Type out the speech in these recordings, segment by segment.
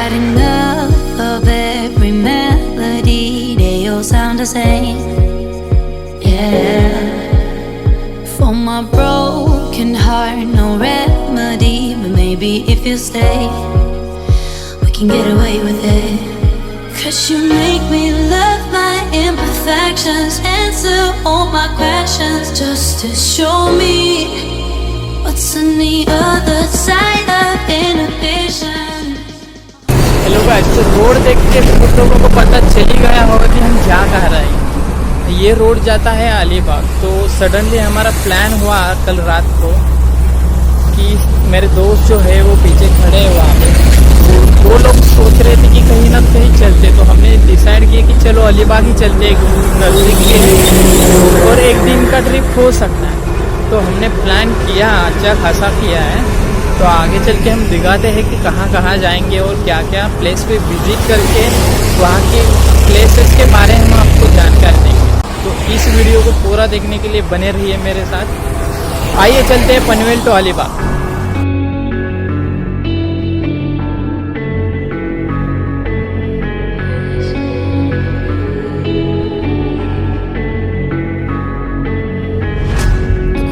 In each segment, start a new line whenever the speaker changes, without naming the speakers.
had enough of every melody. They all sound the same. Yeah. For my broken heart, no remedy. But maybe if you stay, we can get away with it. 'Cause you make me love my imperfections, answer all my questions, just to show me what's on the other side of inhibition.
Hello guys, तो road देख के कुछ लोगों को पता चल ही गया होगा कि हम जा कहाँ रहे हैं। ये रोड जाता है अलीबाग। तो सडनली हमारा प्लान हुआ कल रात को कि मेरे दोस्त जो है वो पीछे खड़े हैं वहाँ पे, वो लोग सोच रहे थे कि कहीं ना कहीं चलते, तो हमने डिसाइड किया कि चलो अलीबाग ही चलते हैं, नज़दीक के लिए और एक दिन का ट्रिप हो सकता है। तो हमने प्लान किया, अच्छा खासा किया है। तो आगे चल के हम दिखाते हैं कि कहाँ कहाँ जाएंगे और क्या क्या प्लेस पे विजिट करके वहाँ के प्लेसेस के बारे में हम आपको जानकारी देंगे। तो इस वीडियो को पूरा देखने के लिए बने रहिए मेरे साथ। आइए चलते हैं Panvel to Alibag.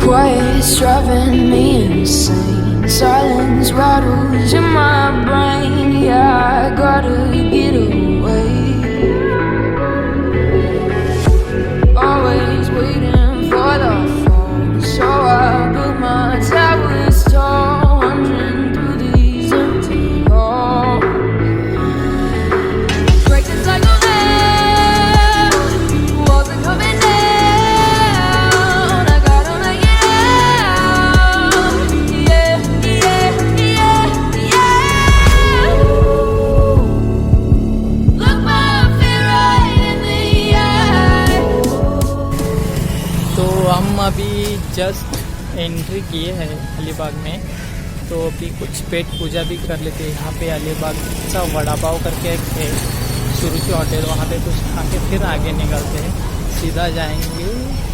Quiet's driving me insane. Silence rattles in my brain. Yeah, I gotta get away. Always waiting for the phone, so I built my towers tall, wandering through these empty halls. Break the cycle now, walls are coming down. I gotta make it out. Yeah, yeah, yeah, yeah. Look my fear right in the eye.
तो हम अभी just entry किए हैं अलीबाग में। तो अभी कुछ पेट पूजा भी कर लेते हैं। यहाँ पे अलीबाग सा वड़ा पाव करके एक है, सुरुचि होटल, वहाँ पे कुछ खा के फिर आगे निकलते हैं, सीधा जाएंगे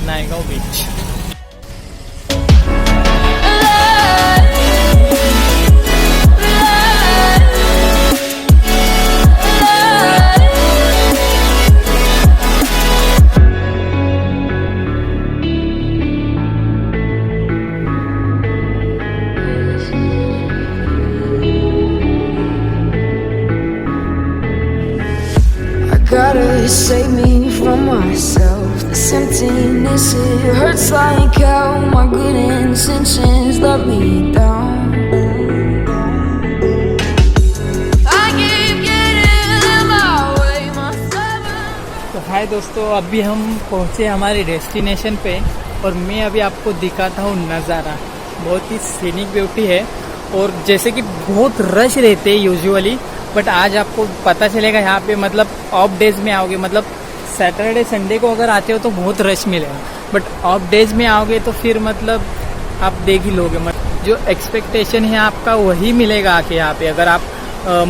नायगांव बीच।
Gotta save me from myself. This emptiness, it hurts like hell. My good intentions let me down. I keep getting in my way, my stubborn.
तो हाय दोस्तों, अभी हम पहुँचे हमारे डेस्टिनेशन पे और मैं अभी आपको दिखाता हूँ नज़ारा। बहुत ही सीनिक ब्यूटी है और जैसे कि बहुत रश रहते हैं यूजुअली, बट आज आपको पता चलेगा यहाँ पे, मतलब ऑफ डेज में आओगे, मतलब सैटरडे संडे को अगर आते हो तो बहुत रश मिलेगा, बट ऑफ डेज में आओगे तो फिर मतलब आप देख ही लोगे, मतलब जो एक्सपेक्टेशन है आपका वही मिलेगा आके यहाँ पे, अगर आप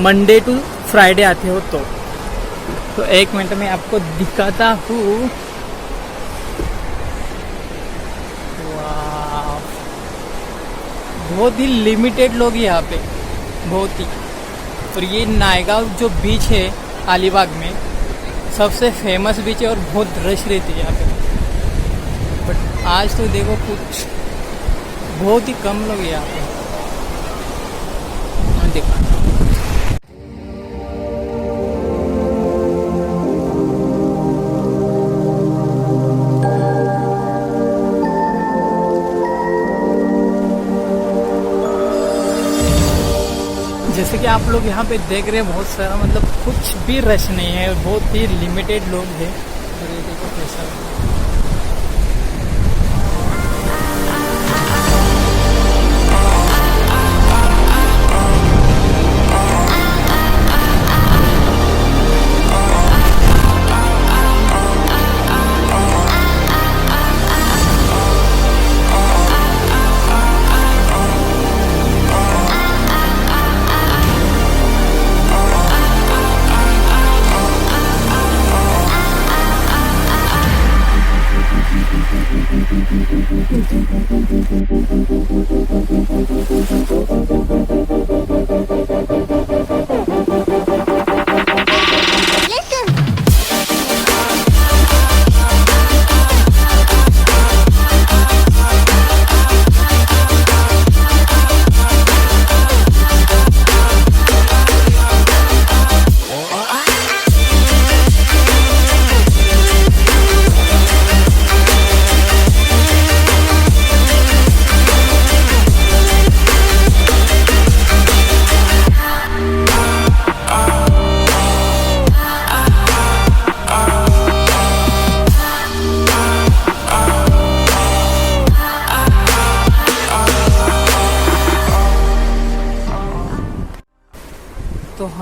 मंडे टू फ्राइडे आते हो तो एक मिनट में आपको दिखाता हूँ। वाह, बहुत ही लिमिटेड लोग यहाँ पे, बहुत ही। और ये नायगांव जो बीच है अलीबाग में सबसे फेमस बीच है और बहुत रश रहती है यहाँ पे, बट आज तो देखो कुछ बहुत ही कम लोग यहाँ पे। देखो जैसे कि आप लोग यहाँ पे देख रहे हैं, बहुत सारा मतलब कुछ भी रश नहीं है, बहुत ही लिमिटेड लोग हैं। और ये देखो कैसा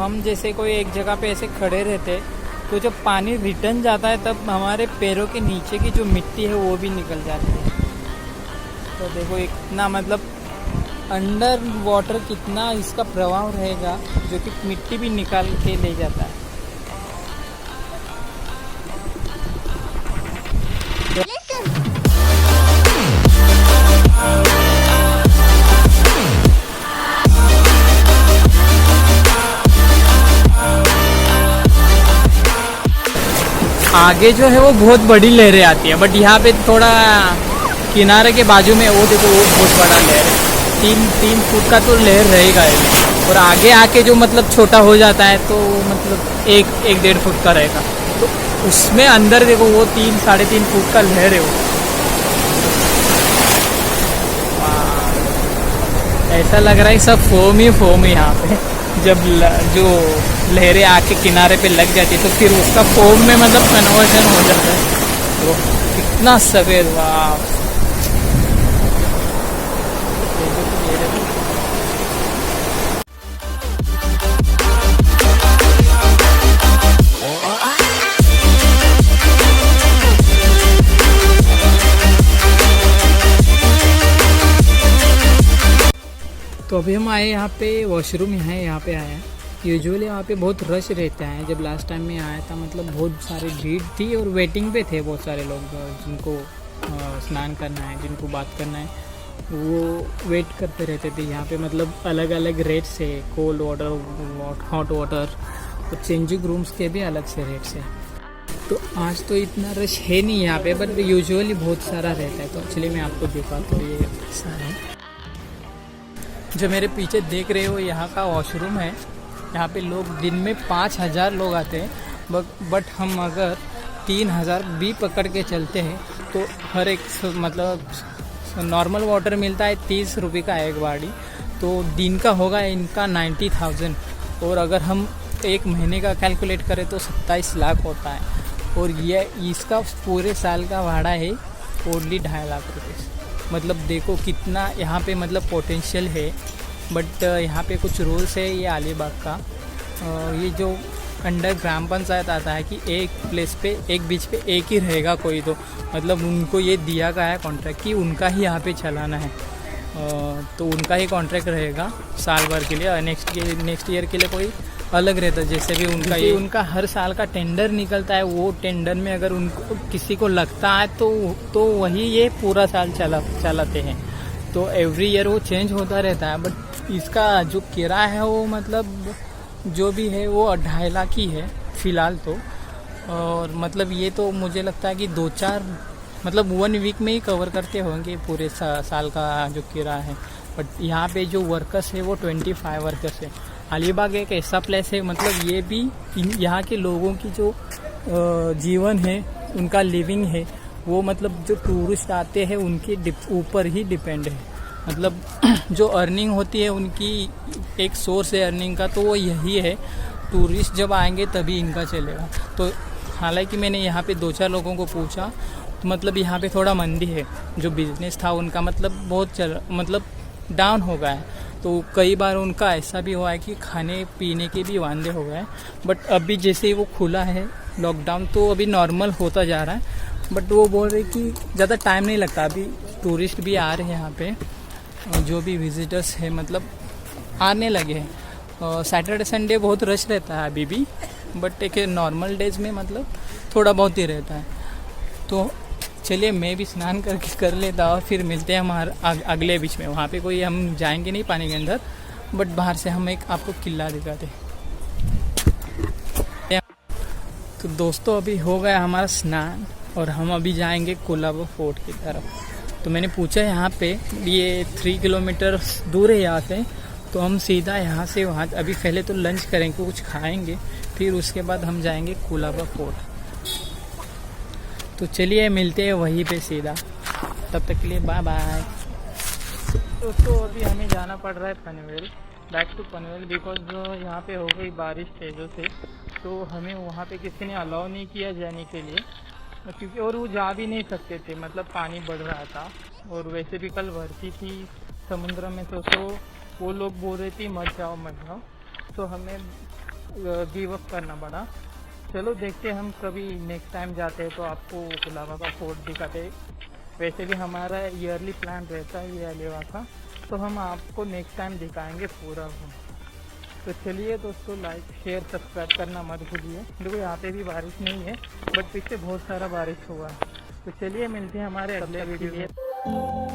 हम जैसे कोई एक जगह पे ऐसे खड़े रहते तो जब पानी रिटर्न जाता है तब हमारे पैरों के नीचे की जो मिट्टी है वो भी निकल जाती है। तो देखो इतना मतलब अंडर वाटर कितना इसका प्रभाव रहेगा, जो कि मिट्टी भी निकाल के ले जाता है। आगे जो है वो बहुत बड़ी लहरें आती है, बट यहाँ पे थोड़ा किनारे के बाजू में वो देखो वो बहुत बड़ा लहर है। 3 फुट का तो लहर रहेगा ये, और आगे आके जो मतलब छोटा हो जाता है तो मतलब 1-1.5 फुट का रहेगा। तो उसमें अंदर देखो वो 3-3.5 फुट का लहर है वो। ऐसा लग रहा है सब फोम ही यहाँ पे। जब जो लहरें आके किनारे पे लग जाती है तो फिर उसका फोम में मतलब कन्वर्जन हो जाता है। तो इतना सफ़ेद, वाह। तो अभी हम आए यहाँ पे, वॉशरूम यहाँ पे आए हैं। यूजुअली यहाँ पे बहुत रश रहता है। जब लास्ट टाइम में आया था मतलब बहुत सारी भीड़ थी और वेटिंग पे थे बहुत सारे लोग, जिनको स्नान करना है, जिनको बात करना है, वो वेट करते रहते थे यहाँ पे। मतलब अलग अलग रेट्स है, कोल्ड वाटर, हॉट वाटर, और चेंजिंग रूम्स के भी अलग से रेट्स है। तो आज तो इतना रश है नहीं यहाँ पे, बट यूजुअली बहुत सारा रहता है। तो एक्चुअली मैं आपको दिखाता हूँ, ये सारा है जो मेरे पीछे देख रहे हो, यहाँ का वॉशरूम है। यहाँ पे लोग दिन में 5000 लोग आते हैं, बट हम अगर 3000 भी पकड़ के चलते हैं तो हर एक मतलब नॉर्मल वाटर मिलता है 30 रुपये का एक बाड़ी, तो दिन का होगा इनका 90,000। और अगर हम एक महीने का कैलकुलेट करें तो 27 लाख होता है। और ये इसका पूरे साल का भाड़ा है ओनली 2.5 लाख रुपये। मतलब देखो कितना यहाँ पे मतलब पोटेंशियल है। बट यहाँ पे कुछ रूल्स है ये अलीबाग का। ये जो अंडर ग्राम पंचायत आता है कि एक प्लेस पे, एक बीच पे एक ही रहेगा कोई, तो मतलब उनको ये दिया गया है कॉन्ट्रैक्ट कि उनका ही यहाँ पे चलाना है। तो उनका ही कॉन्ट्रैक्ट रहेगा साल भर के लिए। नेक्स्ट ईयर के लिए कोई अलग रहता है। जैसे भी उनका हर साल का टेंडर निकलता है, वो टेंडर में अगर उनको किसी को लगता है तो वही ये पूरा साल चलाते हैं। तो एवरी ईयर वो चेंज होता रहता है। बट इसका जो किराया है वो मतलब जो भी है वो 2.5 लाख ही है फ़िलहाल तो। और मतलब ये तो मुझे लगता है कि 2-4 मतलब 1 वीक में ही कवर करते होंगे पूरे साल का जो किराया है। बट यहाँ पे जो वर्कर्स है वो 25 वर्कर्स है। अलीबाग एक ऐसा प्लेस है, मतलब ये भी यहाँ के लोगों की जो जीवन है, उनका लिविंग है, वो मतलब जो टूरिस्ट आते हैं उनके ऊपर ही डिपेंड है। मतलब जो अर्निंग होती है उनकी एक सोर्स है अर्निंग का, तो वो यही है। टूरिस्ट जब आएंगे तभी इनका चलेगा। तो हालांकि मैंने यहाँ पे 2-4 लोगों को पूछा, तो मतलब यहाँ पे थोड़ा मंदी है। जो बिजनेस था उनका मतलब बहुत डाउन हो गया है। तो कई बार उनका ऐसा भी हुआ है कि खाने पीने के भी वांदे हो गए। बट अभी जैसे ही वो खुला है लॉकडाउन, तो अभी नॉर्मल होता जा रहा है। बट वो बोल रहे कि ज़्यादा टाइम नहीं लगता। अभी टूरिस्ट भी आ रहे हैं यहाँ पे, जो भी विजिटर्स है मतलब आने लगे हैं। सैटरडे संडे बहुत रश रहता है अभी भी, बट एक नॉर्मल डेज में मतलब थोड़ा बहुत ही रहता है। तो चलिए मैं भी स्नान करके कर लेता और फिर मिलते हैं हमारे अगले बीच में। वहाँ पे कोई हम जाएंगे नहीं पानी के अंदर, बट बाहर से हम एक आपको किला दिखाते। तो दोस्तों अभी हो गया हमारा स्नान और हम अभी जाएंगे कोलाबा फोर्ट की तरफ। तो मैंने पूछा यहाँ पे, ये 3 किलोमीटर दूर है यहाँ से, तो हम सीधा यहाँ से वहाँ अभी पहले तो लंच करेंगे, कुछ खाएंगे, फिर उसके बाद हम जाएंगे कोलाबा फोर्ट। तो चलिए मिलते हैं वहीं पे सीधा। तब तक के लिए बाय बाय। दोस्तों अभी हमें जाना पड़ रहा है Panvel, back to Panvel, because यहाँ पे हो गई बारिश तेज़ों से। तो हमें वहाँ पे किसी ने अलाउ नहीं किया जाने के लिए, क्योंकि और वो जा भी नहीं सकते थे, मतलब पानी बढ़ रहा था। और वैसे भी कल भर्ती थी समुद्र में, तो वो लोग बोल रहे थे मत जाओ। तो हमें गिव अप करना पड़ा। चलो देखते हैं, हम कभी नेक्स्ट टाइम जाते हैं तो आपको गुलाबा का फोर्ट दिखाते। वैसे भी हमारा ईयरली प्लान रहता है ये अलीबाग का, तो हम आपको नेक्स्ट टाइम दिखाएंगे पूरा। तो चलिए दोस्तों, लाइक शेयर सब्सक्राइब करना मत भूलिए। देखो यहाँ पे भी बारिश नहीं है, बट पीछे बहुत सारा बारिश हुआ। तो चलिए मिलते हैं हमारे अगले वीडियो में।